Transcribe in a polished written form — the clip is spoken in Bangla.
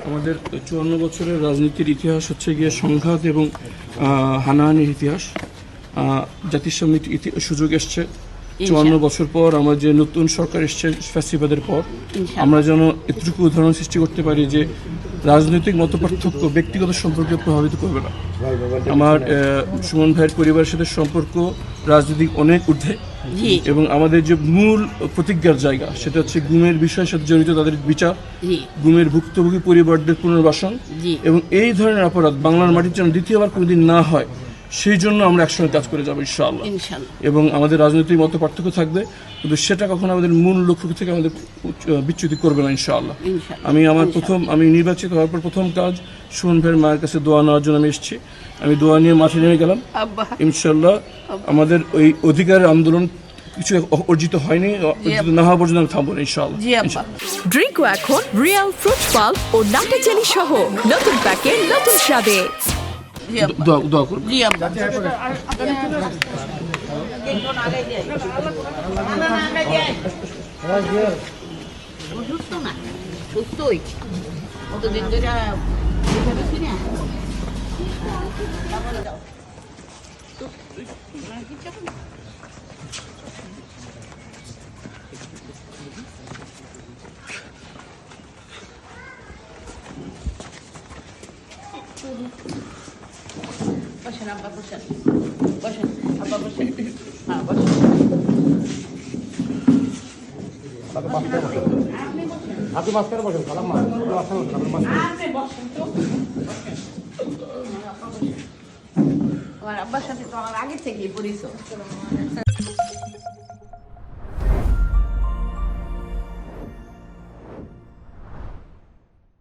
আমাদের ৫৪ বছরের রাজনীতির ইতিহাস হচ্ছে গিয়ে সংঘাত এবং হানাহানির ইতিহাস। জাতির সামনে সুযোগ এসছে ৫৪ বছর পর, আমার যে নতুন সরকার এসছে ফ্যাসিবাদের পর, আমরা যেন এতটুকু উদাহরণ সৃষ্টি করতে পারি যে রাজনৈতিক মতপার্থক্য ব্যক্তিগত সম্পর্কে প্রভাবিত করবে না। আমার সুমন ভাইয়ের পরিবারের সাথে সম্পর্ক রাজনৈতিক অনেক ঊর্ধ্বে, এবং আমাদের যে মূল প্রতিজ্ঞার জায়গা সেটা হচ্ছে গুমের বিষয়ের সাথে জড়িত তাদের বিচার, গুমের ভুক্তভোগী পরিবারদের পুনর্বাসন, এবং এই ধরনের অপরাধ বাংলার মাটির যেন দ্বিতীয়বার কোনোদিন না হয় সেই জন্য আমরা একসঙ্গে কাজ করে যাবো ইনশাআল্লাহ। এবং আমাদের রাজনৈতিক মত পার্থক্য থাকবে, কিন্তু সেটা কখনো আমাদের মূল লক্ষ্য থেকে আমাদের বিচ্যুতি করবে না ইনশাআল্লাহ। আমি নির্বাচিত হওয়ার পর প্রথম কাজ সুমন ভাইয়ের মায়ের কাছে দোয়া নেওয়ার জন্য আমি এসেছি। আমি দোয়া নিয়ে মাঠে নেমে গেলাম। ইনশাআল্লাহ আমাদের ওই অধিকারের আন্দোলন কিছু অর্জিত হয়নি, অর্জিত না হওয়া পর্যন্ত আমি থামবো না ইনশাআল্লাহ। ড্রিঙ্কও এখন রিয়াল ফ্রুট পাল্প ও নাটে চেলি সহ নতুন প্যাকে নতুন স্বাদে। দোয়া করুন। বসেন আব্বা, বসেন বসেন আব্বা, বসেন। হ্যাঁ বসেন। আপনি মাঝখানে বসেন, খালাম মা আপনি বসেন তো, আমার আব্বার সাথে তো আমার আগে থেকেই পরিচয়।